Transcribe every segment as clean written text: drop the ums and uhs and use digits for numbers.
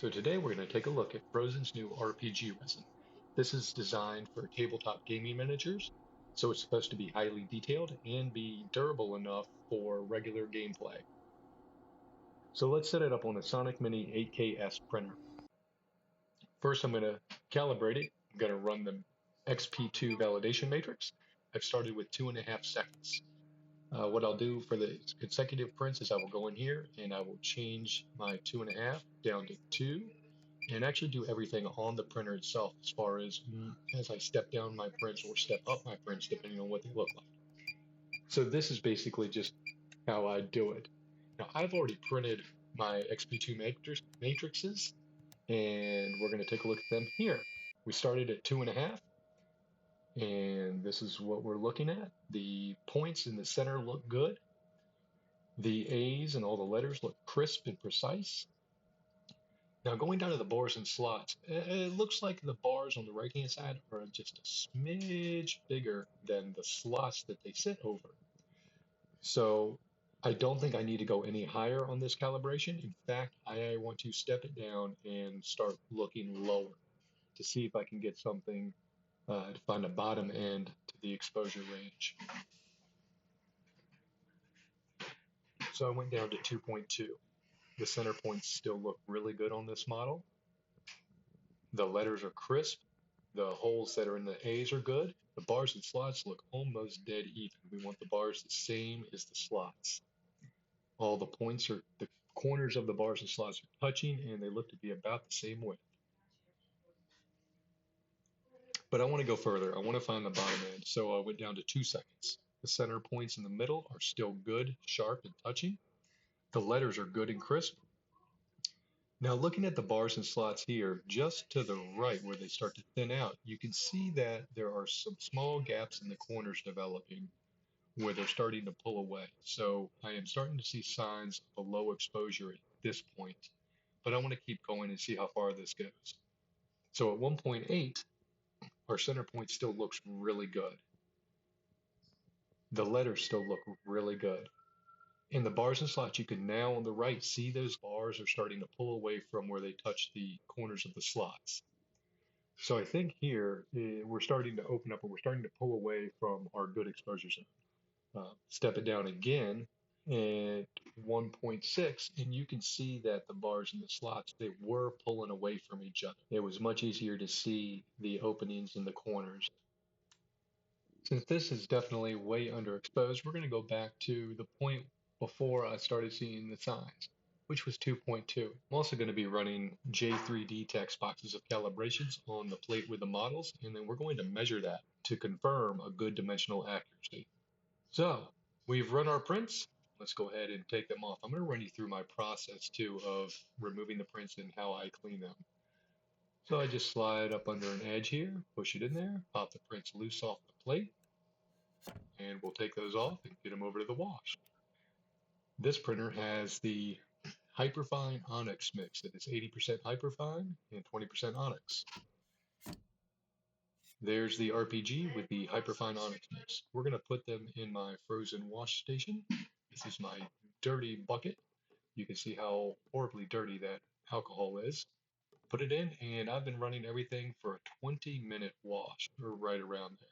So today we're going to take a look at Phrozen's new RPG resin. This is designed for tabletop gaming miniatures, so it's supposed to be highly detailed and be durable enough for regular gameplay. So let's set it up on a Sonic Mini 8K-S printer. First I'm going to calibrate it. I'm going to run the XP2 validation matrix. I've started with 2.5 seconds. What I'll do for the consecutive prints is I will go in here and I will change my 2.5 down to 2 and actually do everything on the printer itself as I step down my prints or step up my prints depending on what they look like. So this is basically just how I do it. Now I've already printed my XP2 matrices and we're going to take a look at them here. We started at 2.5 and this is what we're looking at. The points in the center look good. The A's and all the letters look crisp and precise. Now going down to the bars and slots, it looks like the bars on the right-hand side are just a smidge bigger than the slots that they sit over. So I don't think I need to go any higher on this calibration. In fact, I want to step it down and start looking lower to see if I can get something to find a bottom end to the exposure range. So I went down to 2.2. The center points still look really good on this model. The letters are crisp. The holes that are in the A's are good. The bars and slots look almost dead even. We want the bars the same as the slots. All the corners of the bars and slots are touching and they look to be about the same width. But I want to go further. I want to find the bottom end. So I went down to 2 seconds. The center points in the middle are still good, sharp, and touching. The letters are good and crisp. Now looking at the bars and slots here, just to the right where they start to thin out, you can see that there are some small gaps in the corners developing where they're starting to pull away. So I am starting to see signs of a low exposure at this point, but I want to keep going and see how far this goes. So at 1.8, our center point still looks really good. The letters still look really good. In the bars and slots, you can now on the right see those bars are starting to pull away from where they touch the corners of the slots. So I think here we're starting to open up and we're starting to pull away from our good exposure zone. Step it down again at 1.6 and you can see that the bars and the slots, they were pulling away from each other. It was much easier to see the openings in the corners. Since this is definitely way underexposed, we're going to go back to the point before I started seeing the signs, which was 2.2. I'm also going to be running J3D text boxes of calibrations on the plate with the models, and then we're going to measure that to confirm a good dimensional accuracy. So we've run our prints. Let's go ahead and take them off. I'm going to run you through my process too of removing the prints and how I clean them. So I just slide up under an edge here, push it in there, pop the prints loose off the plate, and we'll take those off and get them over to the wash. This printer has the Hyperfine Onyx mix. It is 80% Hyperfine and 20% Onyx. There's the RPG with the Hyperfine Onyx mix. We're going to put them in my Phrozen wash station. This is my dirty bucket. You can see how horribly dirty that alcohol is. Put it in, and I've been running everything for a 20-minute wash, or right around there.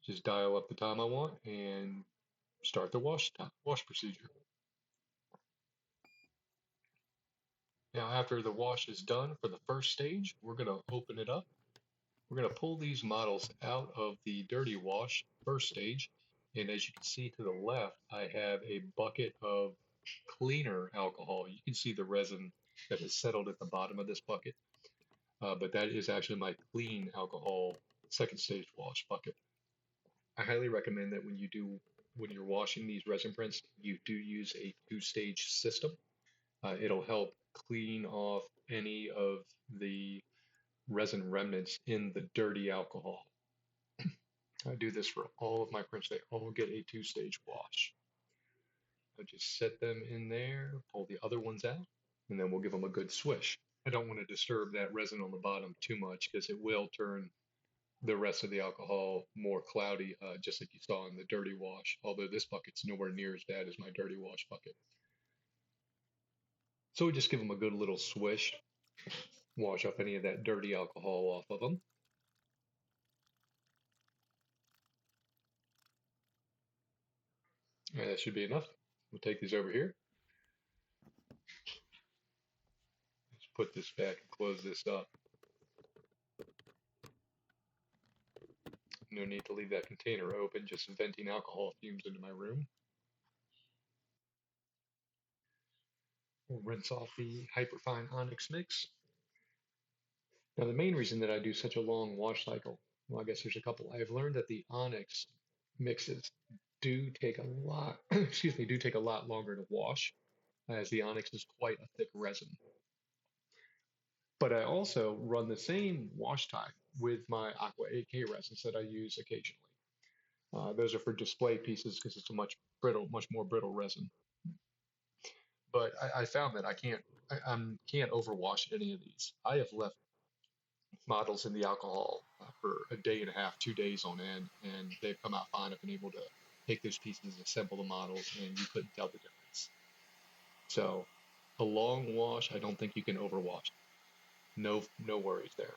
Just dial up the time I want and start the wash procedure. Now, after the wash is done for the first stage, we're going to open it up. We're going to pull these models out of the dirty wash first stage. And as you can see to the left, I have a bucket of cleaner alcohol. You can see the resin that has settled at the bottom of this bucket. But that is actually my clean alcohol second stage wash bucket. I highly recommend that when you're washing these resin prints, you do use a two-stage system. It'll help clean off any of the resin remnants in the dirty alcohol. I do this for all of my prints. They all get a two-stage wash. I just set them in there, pull the other ones out, and then we'll give them a good swish. I don't want to disturb that resin on the bottom too much because it will turn the rest of the alcohol more cloudy, just like you saw in the dirty wash, although this bucket's nowhere near as bad as my dirty wash bucket. So we just give them a good little swish, wash off any of that dirty alcohol off of them. And that should be enough. We'll take these over here. Let's put this back and close this up. No need to leave that container open, just venting alcohol fumes into my room. We'll rinse off the Hyperfine Onyx mix. Now, the main reason that I do such a long wash cycle, well, I guess there's a couple. I've learned that the Onyx mixes do take a lot, excuse me, do take a lot longer to wash, as the Onyx is quite a thick resin. But I also run the same wash time with my Aqua 8K resins that I use occasionally. Those are for display pieces because it's a much more brittle resin. But I found that I can't overwash any of these. I have left models in the alcohol for a day and a half, 2 days on end, and they've come out fine. I've been able to take those pieces, assemble the models, and you couldn't tell the difference. So a long wash, I don't think you can overwash. No worries there.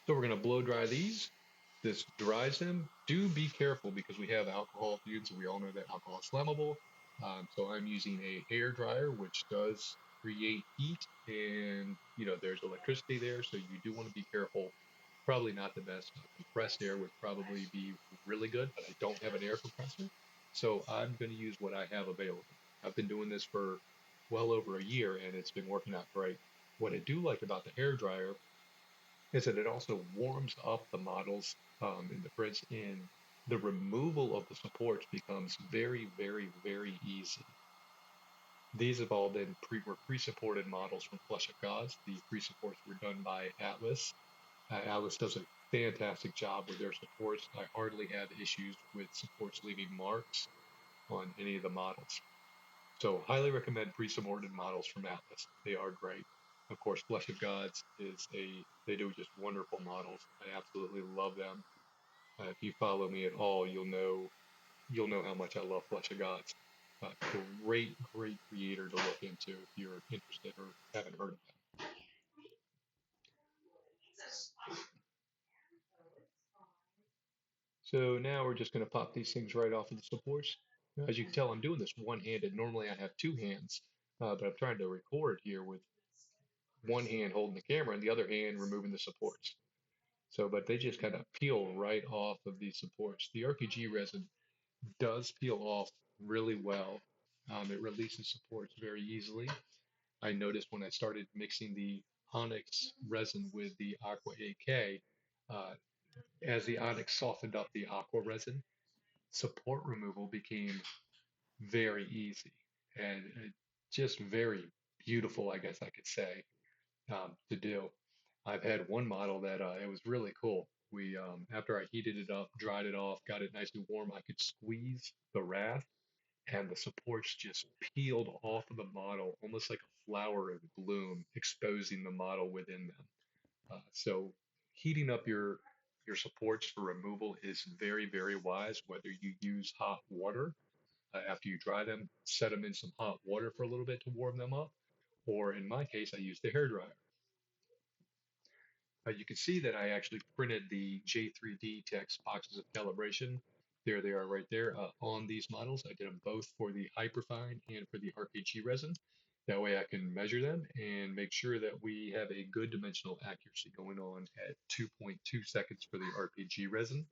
So we're going to blow dry these. This dries them. Do be careful because we have alcohol fumes, and we all know that alcohol is flammable. So I'm using a hair dryer, which does create heat, and there's electricity there, so you do want to be careful. Probably not the best. Compressed air would probably be really good, but I don't have an air compressor, so I'm going to use what I have available. I've been doing this for well over a year, and it's been working out great. What I do like about the hair dryer is that it also warms up the models in the fridge, and the removal of the supports becomes very, very, very easy. These have all been were pre-supported models from Flesh of Gods. The pre-supports were done by Atlas. Atlas does a fantastic job with their supports. I hardly have issues with supports leaving marks on any of the models. So highly recommend pre-supported models from Atlas. They are great. Of course, Flesh of Gods they do just wonderful models. I absolutely love them. If you follow me at all, you'll know how much I love Flesh of Gods. Great, great creator to look into if you're interested or haven't heard of them. So now we're just going to pop these things right off of the supports. Now, as you can tell, I'm doing this one-handed. Normally I have two hands, but I'm trying to record here with one hand holding the camera and the other hand removing the supports. So, but they just kind of peel right off of these supports. The RPG resin does peel off really well. It releases supports very easily. I noticed when I started mixing the Onyx resin with the Aqua 8K, uh, as the Onyx softened up the Aqua resin, support removal became very easy and just very beautiful, I guess I could say, to do. I've had one model that it was really cool. We After I heated it up, dried it off, got it nice and warm, I could squeeze the wrath, and the supports just peeled off of the model, almost like a flower in bloom, exposing the model within them. So heating up your supports for removal is very, very wise. Whether you use hot water after you dry them, set them in some hot water for a little bit to warm them up, or in my case, I use the hair dryer. You can see that I actually printed the J3D text boxes of calibration. There they are right there on these models. I did them both for the Hyperfine and for the RPG resin. That way I can measure them and make sure that we have a good dimensional accuracy going on at 2.2 seconds for the RPG resin.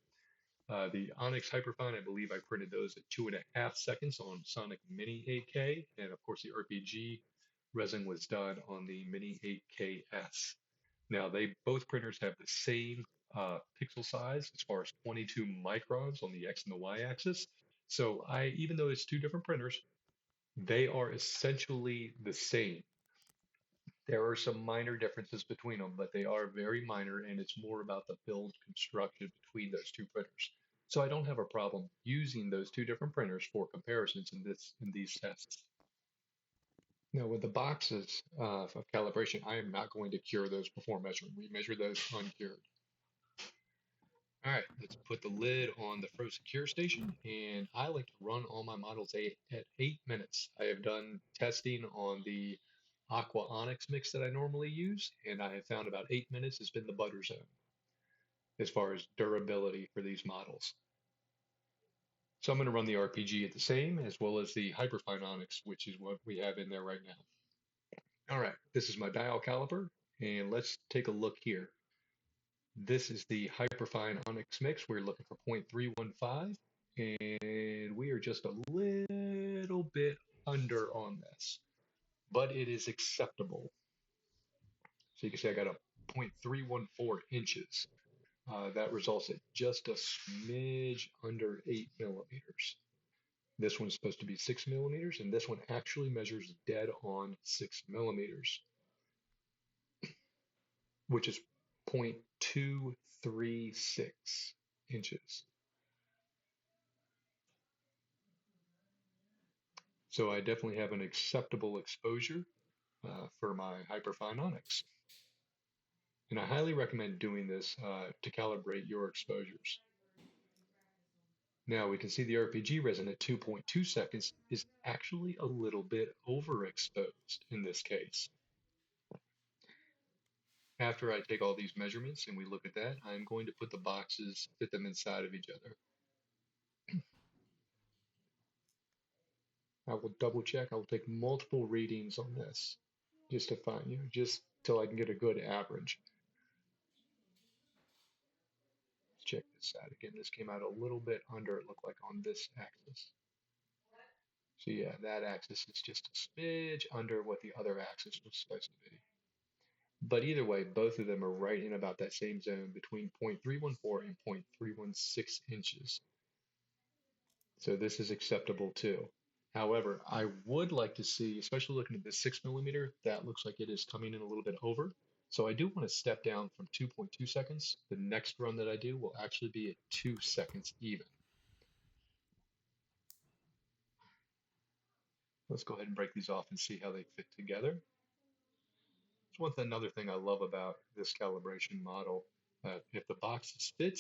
The Onyx Hyperfine, I believe I printed those at 2.5 seconds on Sonic Mini 8K. And of course, the RPG resin was done on the Mini 8KS. Now, they both printers have the same pixel size as far as 22 microns on the X and the Y axis. So even though it's two different printers, they are essentially the same. There are some minor differences between them, but they are very minor, and it's more about the build construction between those two printers. So I don't have a problem using those two different printers for comparisons in these tests. Now, with the boxes of calibration, I am not going to cure those before measuring. We measure those uncured. All right, let's put the lid on the Frozen Cure station, and I like to run all my models at 8 minutes. I have done testing on the Aqua Onyx mix that I normally use, and I have found about 8 minutes has been the butter zone as far as durability for these models. So I'm going to run the RPG at the same as well as the Hyperfine Onyx, which is what we have in there right now. All right, this is my dial caliper, and let's take a look here. This is the Hyperfine Onyx mix. We're looking for 0.315, and we are just a little bit under on this, but it is acceptable. So you can see I got a 0.314 inches. That results in just a smidge under 8 millimeters. This one's supposed to be 6 millimeters, and this one actually measures dead on 6 millimeters, which is 0.236 inches. So I definitely have an acceptable exposure for my Hyperfine Onyx. And I highly recommend doing this to calibrate your exposures. Now we can see the RPG resin at 2.2 seconds is actually a little bit overexposed in this case. After I take all these measurements and we look at that, I'm going to put the boxes, fit them inside of each other. I will double check. I will take multiple readings on this just to find, just till I can get a good average. Let's check this out again. This came out a little bit under, it looked like, on this axis. So yeah, that axis is just a smidge under what the other axis was supposed to be. But either way, both of them are right in about that same zone between 0.314 and 0.316 inches. So this is acceptable too. However, I would like to see, especially looking at the 6 millimeter, that looks like it is coming in a little bit over. So I do want to step down from 2.2 seconds. The next run that I do will actually be at 2 seconds even. Let's go ahead and break these off and see how they fit together. It's another thing I love about this calibration model. If the boxes fit,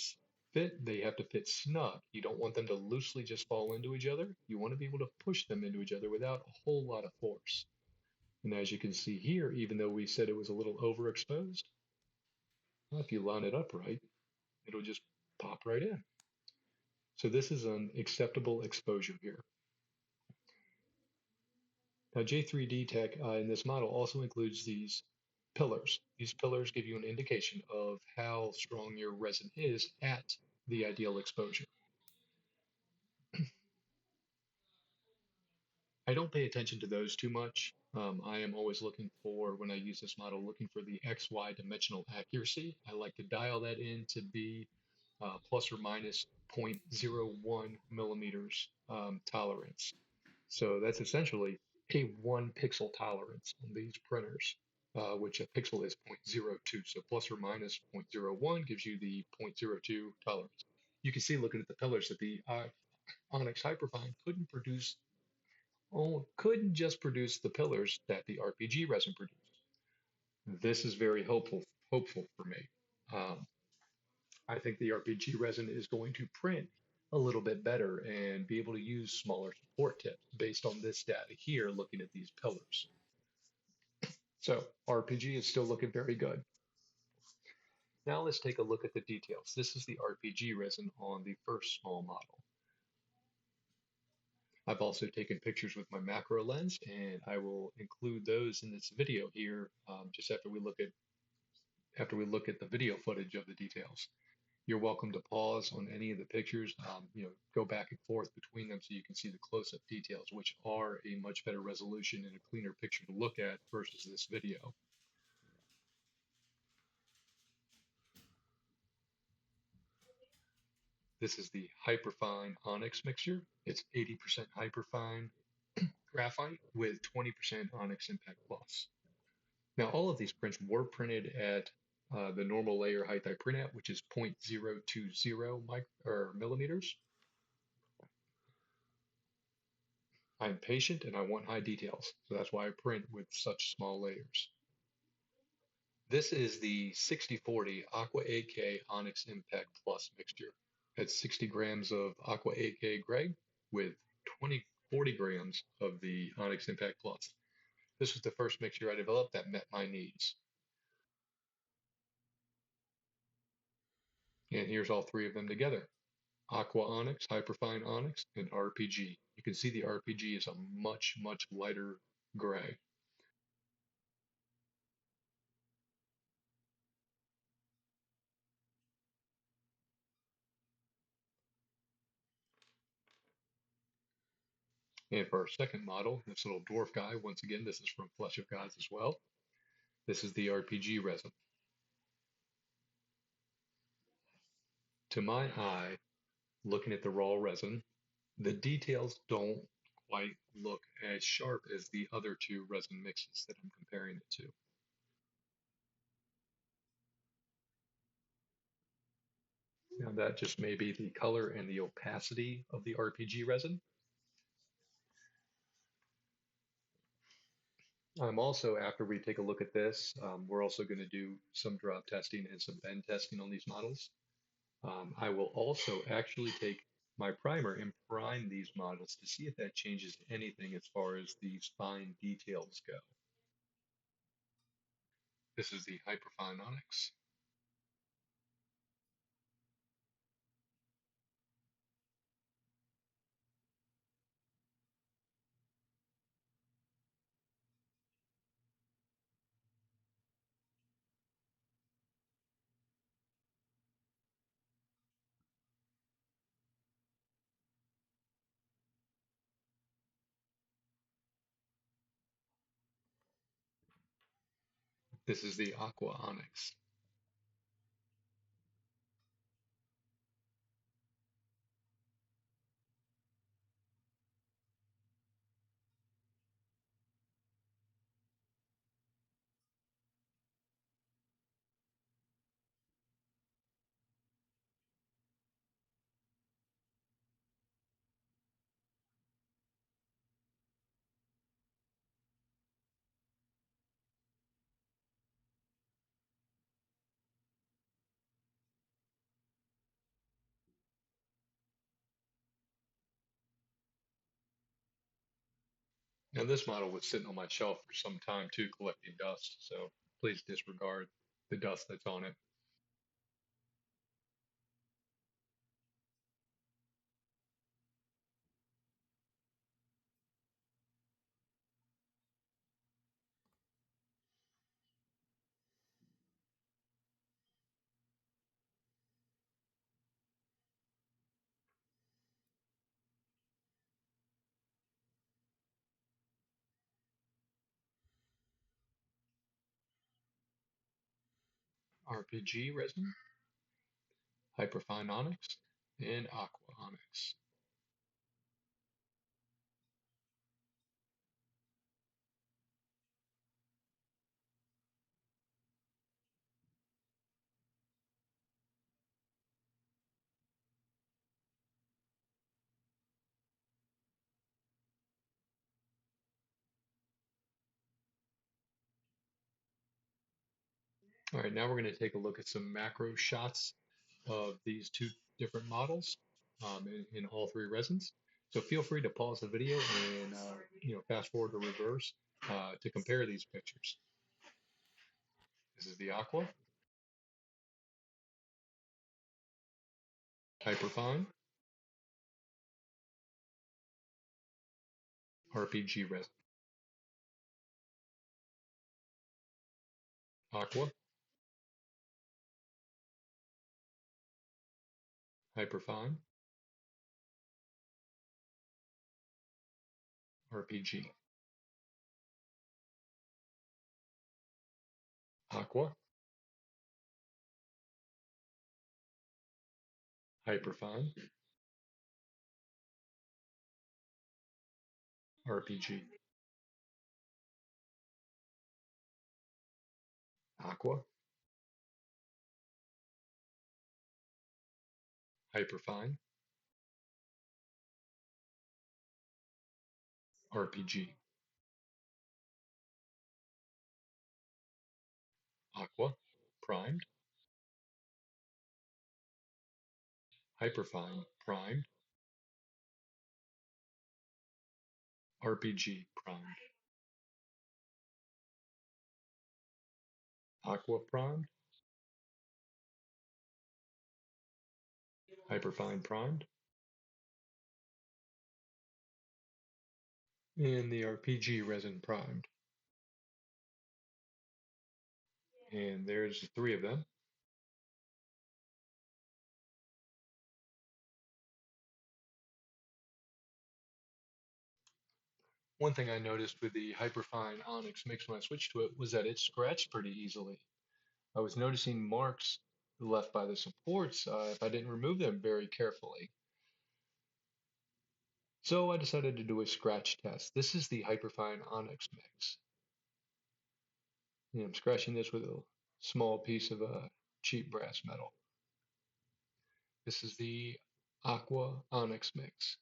they have to fit snug. You don't want them to loosely just fall into each other. You want to be able to push them into each other without a whole lot of force. And as you can see here, even though we said it was a little overexposed, well, if you line it up right, it'll just pop right in. So this is an acceptable exposure here. Now J3D Tech in this model also includes these pillars. These pillars give you an indication of how strong your resin is at the ideal exposure. I don't pay attention to those too much. I am always looking for, when I use this model, looking for the XY dimensional accuracy. I like to dial that in to be plus or minus 0.01 millimeters tolerance. So that's essentially a 1 pixel tolerance on these printers, which a pixel is 0.02. So plus or minus 0.01 gives you the 0.02 tolerance. You can see looking at the pillars that the Onyx Hyperfine couldn't just produce the pillars that the RPG resin produced. This is very hopeful for me. Um, I think the RPG resin is going to print a little bit better and be able to use smaller support tips based on this data here, looking at these pillars. So RPG is still looking very good. Now let's take a look at the details. This is the RPG resin on the first small model. I've also taken pictures with my macro lens, and I will include those in this video here just after we look at the video footage of the details. You're welcome to pause on any of the pictures, go back and forth between them so you can see the close-up details, which are a much better resolution and a cleaner picture to look at versus this video. This is the Hyperfine Onyx mixture. It's 80% Hyperfine graphite with 20% Onyx Impact Plus. Now, all of these prints were printed at the normal layer height I print at, which is 0.020 millimeters. I'm patient and I want high details, so that's why I print with such small layers. This is the 60/40 Aqua 8K Onyx Impact Plus mixture. It's 60 grams of Aqua 8K gray with 40 grams of the Onyx Impact Plus. This was the first mixture I developed that met my needs. And here's all three of them together. Aqua Onyx, Hyperfine Onyx, and RPG. You can see the RPG is a much, much lighter gray. And for our second model, this little dwarf guy, once again, this is from Flesh of Gods as well. This is the RPG resin. To my eye, looking at the raw resin, the details don't quite look as sharp as the other two resin mixes that I'm comparing it to. Now that just may be the color and the opacity of the RPG resin. I'm also, after we take a look at this, we're also going to do some drop testing and some bend testing on these models. I will also actually take my primer and prime these models to see if that changes anything as far as these fine details go. This is the Hyperfine Onyx. This is the Aqua Onyx. Now this model was sitting on my shelf for some time too, collecting dust, so please disregard the dust that's on it. RPG resin, Hyperfine Onyx, and Aqua Onyx. All right, now we're going to take a look at some macro shots of these two different models in all three resins. So feel free to pause the video and fast forward or reverse to compare these pictures. This is the Aqua, Hyperfine, RPG resin. Aqua, Hyperfine, RPG. Aqua, Hyperfine, RPG. Aqua, Hyperfine, RPG. Aqua, primed. Hyperfine, primed. RPG, primed. Aqua, primed. Hyperfine, primed. And the RPG resin primed. And there's three of them. One thing I noticed with the Hyperfine Onyx mix when I switched to it was that it scratched pretty easily. I was noticing marks left by the supports if I didn't remove them very carefully. So I decided to do a scratch test. This is the Hyperfine Onyx mix. And I'm scratching this with a small piece of cheap brass metal. This is the Aqua Onyx mix.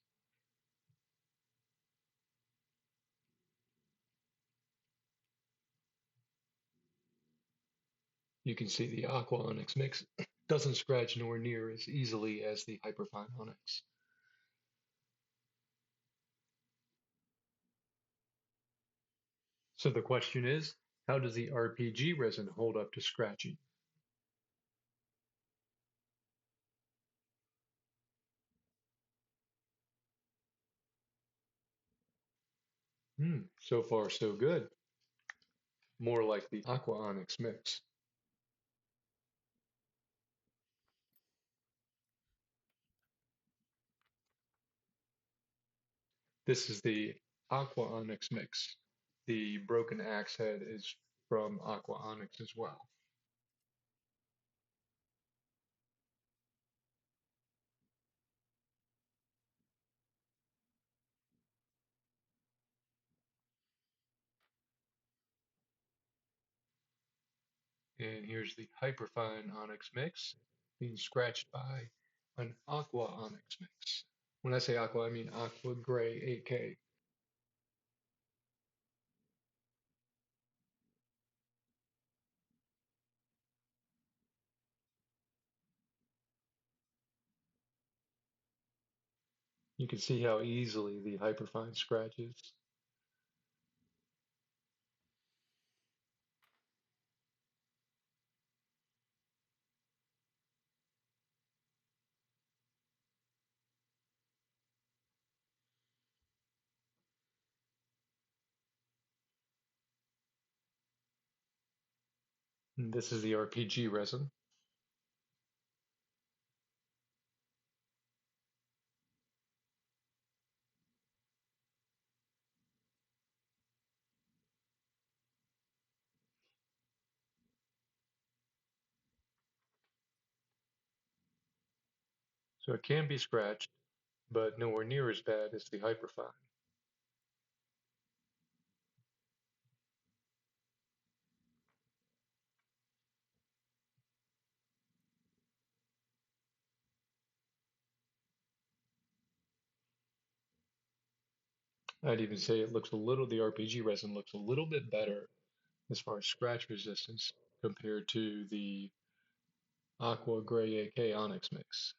You can see the Aqua Onyx mix doesn't scratch nowhere near as easily as the Hyperfine Onyx. So the question is, how does the RPG resin hold up to scratching? So far so good. More like the Aqua Onyx mix. This is the Aqua Onyx mix. The broken axe head is from Aqua Onyx as well. And here's the Hyperfine Onyx mix being scratched by an Aqua Onyx mix. When I say Aqua, I mean Aqua Gray 8K. You can see how easily the Hyperfine scratches. And this is the RPG resin. So it can be scratched, but nowhere near as bad as the Hyperfine. I'd even say it looks a little, the RPG resin looks a little bit better as far as scratch resistance compared to the Aqua Gray AK Onyx mix.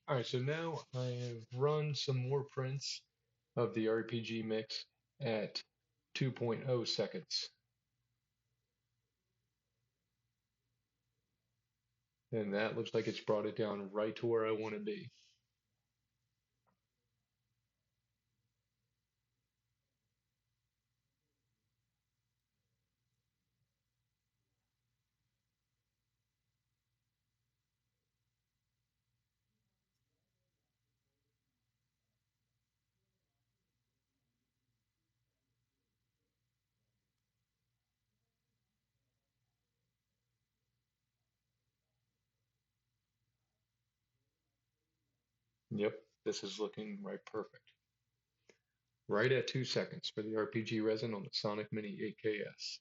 All right, so now I have run some more prints of the RPG mix at 2.0 seconds. And that looks like it's brought it down right to where I want to be. Yep, this is looking right perfect. right at 2 seconds for the RPG resin on the Sonic Mini 8KS.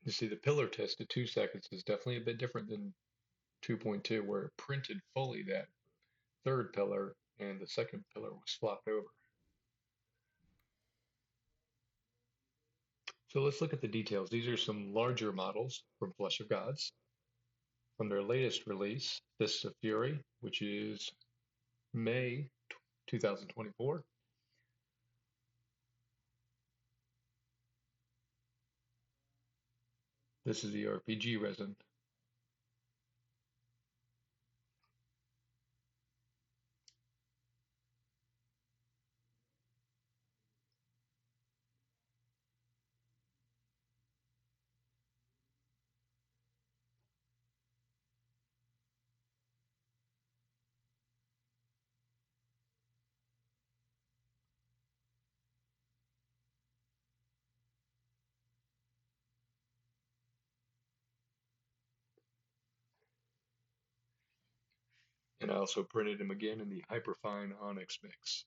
You see, the pillar test at 2 seconds is definitely a bit different than 2.2, where it printed fully that third pillar and the second pillar was flopped over. So let's look at the details. These are some larger models from Flesh of Gods. From their latest release, Fists of Fury, which is May 2024. This is the RPG resin. And I also printed them again in the Hyperfine Onyx mix.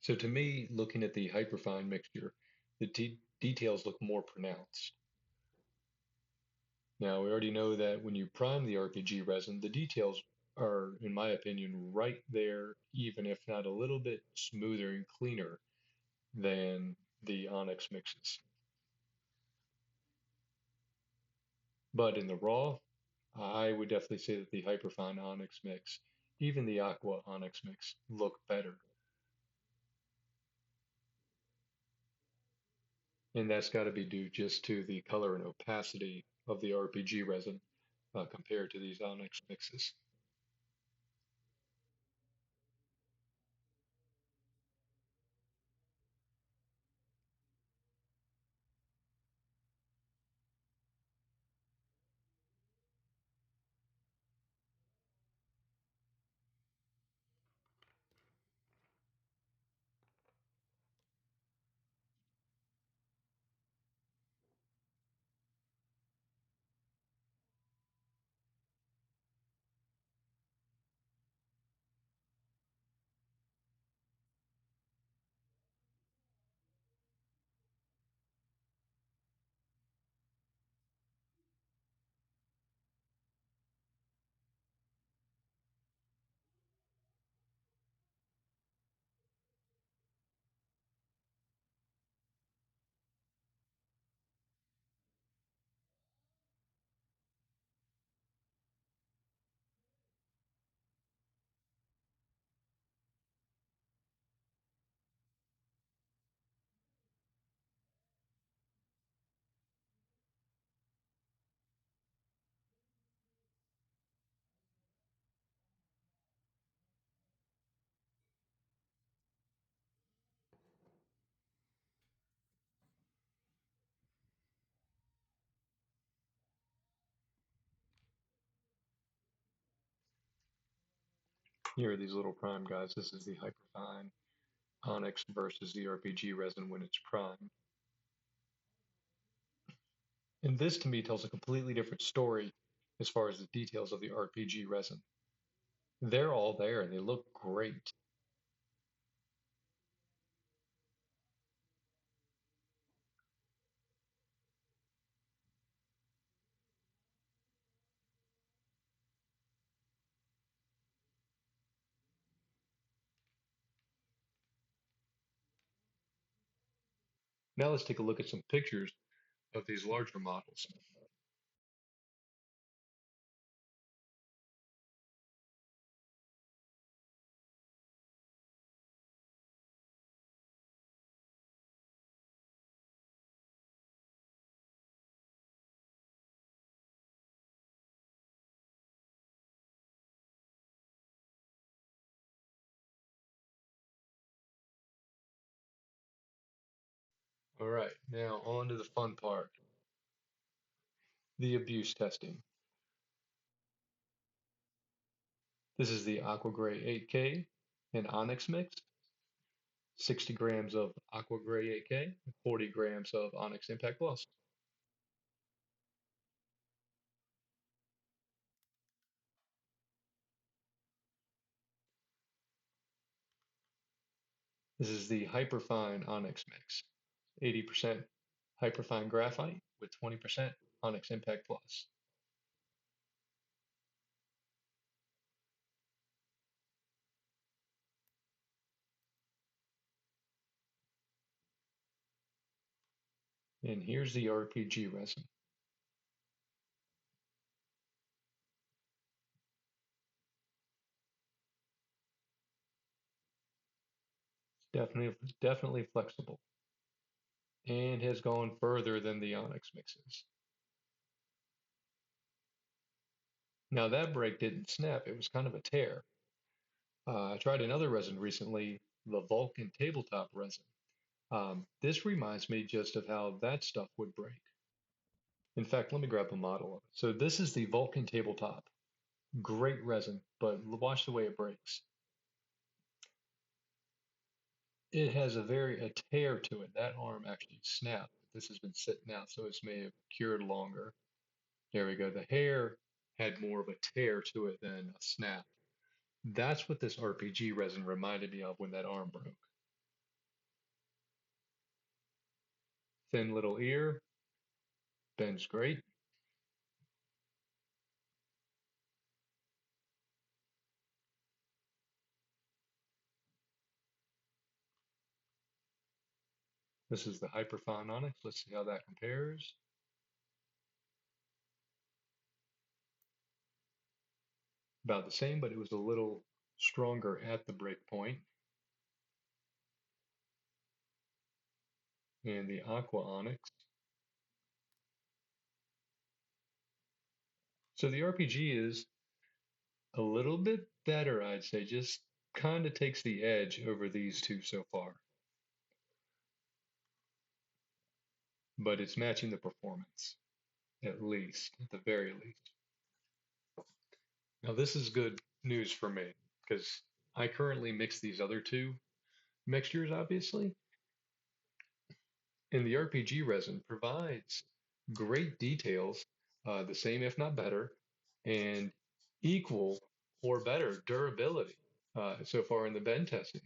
So to me, looking at the Hyperfine mixture, the details look more pronounced. Now, we already know that when you prime the RPG resin, the details are, in my opinion, right there, even if not a little bit smoother and cleaner than the Onyx mixes. But in the raw, I would definitely say that the Hyperfine Onyx mix, even the Aqua Onyx mix, look better. And that's got to be due just to the color and opacity of the RPG resin compared to these Onyx mixes. Here are these little prime guys. This is the Hyperfine Onyx versus the RPG resin when it's prime. And this to me tells a completely different story as far as the details of the RPG resin. They're all there and they look great. Now let's take a look at some pictures of these larger models. All right, now on to the fun part, the abuse testing. This is the Aqua Gray 8K and Onyx mix, 60 grams of Aqua Gray 8K, and 40 grams of Onyx Impact Plus. This is the Hyperfine Onyx mix, 80% Hyperfine Graphite with 20% Onyx Impact Plus. And here's the RPG resin. Definitely flexible and has gone further than the Onyx mixes. Now that break didn't snap, it was kind of a tear. I tried another resin recently, the Vulcan tabletop resin. This reminds me just of how that stuff would break. In fact, let me grab a model of it. So this is the Vulcan tabletop. Great resin, but watch the way it breaks. It has a tear to it. That arm actually snapped. This has been sitting out, so it's may have cured longer. There we go. The hair had more of a tear to it than a snap. That's what this RPG resin reminded me of when that arm broke. Thin little ear, bends great. This is the Hyperfine Onyx. Let's see how that compares. About the same, but it was a little stronger at the break point. And the Aqua Onyx. So the RPG is a little bit better, I'd say, just kind of takes the edge over these two so far. But it's matching the performance, at least, at the very least. Now, this is good news for me because I currently mix these other two mixtures, obviously, and the RPG resin provides great details, the same if not better, and equal or better durability so far in the bend testing.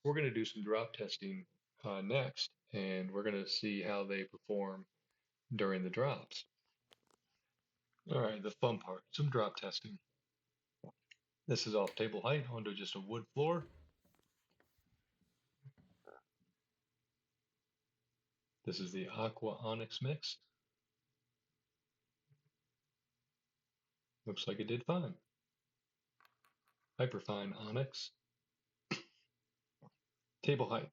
we're going to do some drop testing next, and we're going to see how they perform during the drops. All right, the fun part, some drop testing. This is off table height onto just a wood floor. This is the Aqua Onyx mix. Looks like it did fine. Hyperfine Onyx. Table height.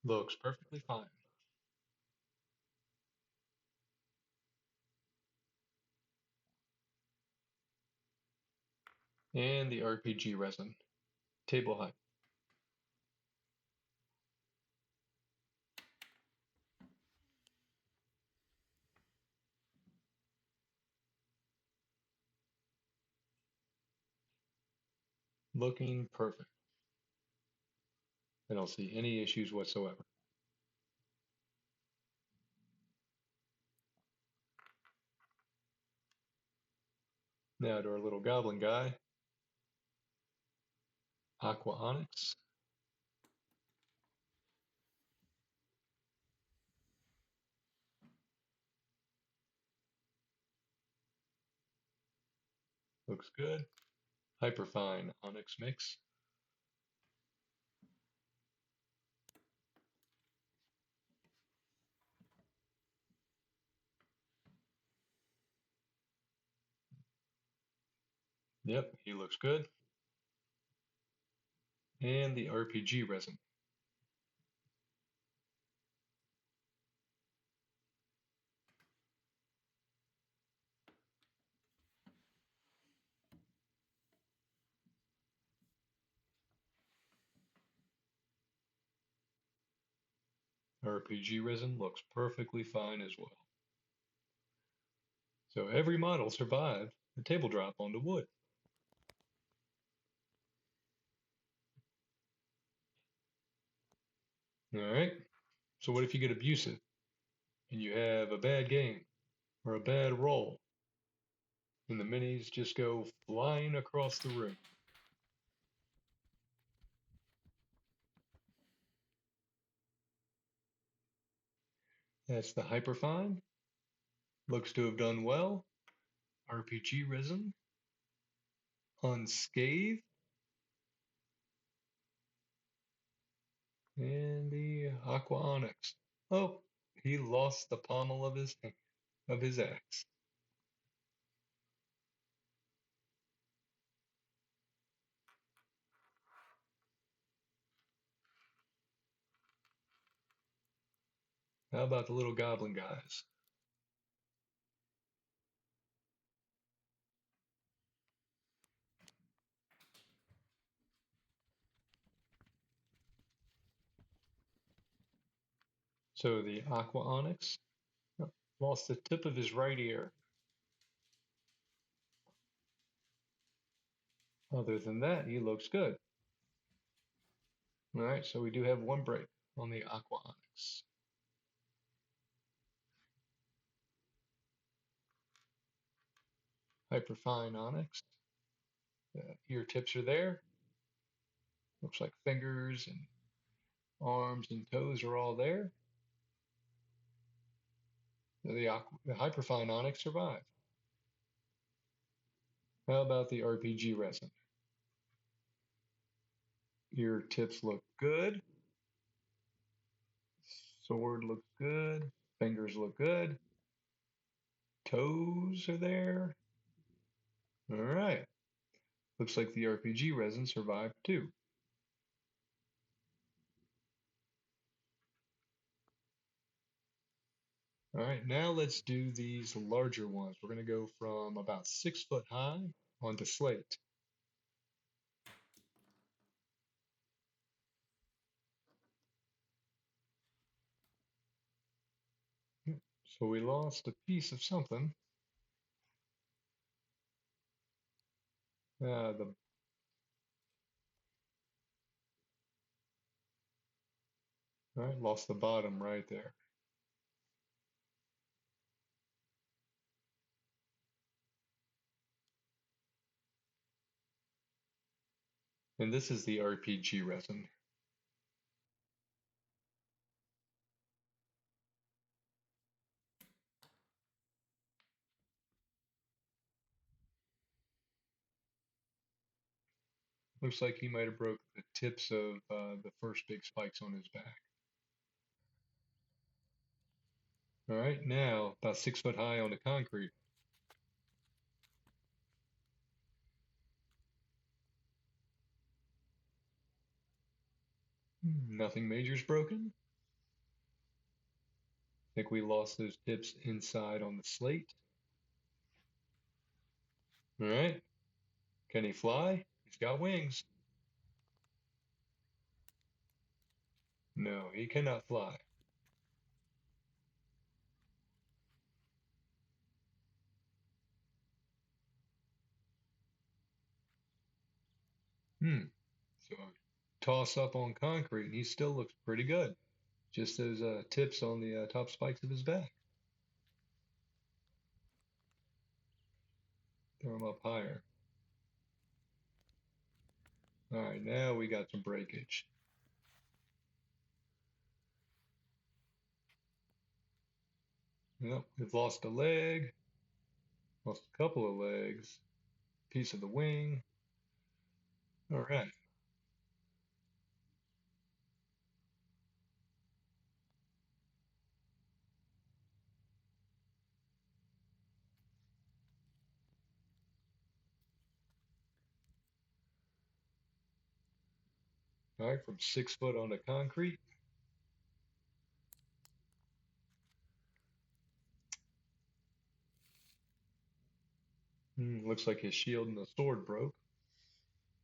Looks perfectly fine. And the RPG resin. Table height. Looking perfect. I don't see any issues whatsoever. Now to our little goblin guy, Aqua Onyx. Looks good. Hyperfine Onyx mix. Yep, he looks good. And the RPG resin. RPG resin looks perfectly fine as well. So every model survived the table drop onto wood. All right. So what if you get abusive and you have a bad game or a bad roll and the minis just go flying across the room? That's the Hyperfine. Looks to have done well. RPG resin. Unscathed. And the Aqua Onyx. Oh, he lost the pommel of his axe. How about the little goblin guys? So the Aqua Onyx lost the tip of his right ear. Other than that, he looks good. All right, so we do have one break on the Aqua Onyx. Hyperfine Onyx. The ear tips are there. Looks like fingers and arms and toes are all there. The Hyperfine Onyx survived. How about the RPG resin? Ear tips look good. Sword looks good. Fingers look good. Toes are there. All right. Looks like the RPG resin survived too. All right, now let's do these larger ones. We're going to go from about 6 foot high onto slate. So we lost a piece of something. The All right, lost the bottom right there. And this is the RPG resin. Looks like he might have broke the tips of the first big spikes on his back. All right, now about 6 foot high on the concrete. Nothing major's broken. Think we lost those tips inside on the slate. All right, can he fly? He's got wings. No, he cannot fly. Hmm. So toss up on concrete, and he still looks pretty good. Just those tips on the top spikes of his back. Throw him up higher. All right, now we got some breakage. Yep, we've lost a leg, lost a couple of legs, piece of the wing. All right. All right, from 6 foot on the concrete. Looks like his shield and the sword broke.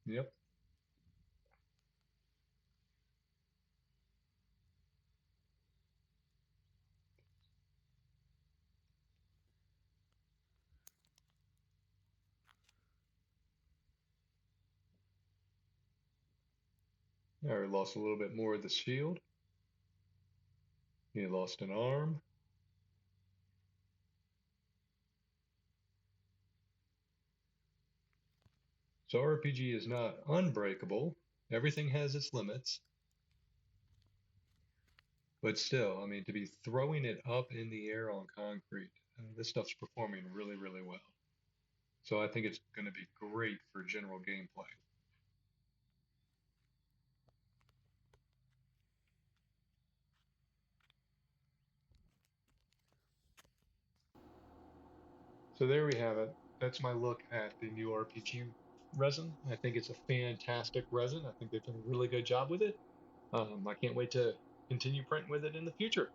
Yep. All right, lost a little bit more of the shield. He lost an arm. So RPG is not unbreakable. Everything has its limits. But still, I mean, to be throwing it up in the air on concrete, this stuff's performing really, really well. So I think it's going to be great for general gameplay. So there we have it. That's my look at the new RPG resin. I think it's a fantastic resin. I think they've done a really good job with it. I can't wait to continue printing with it in the future.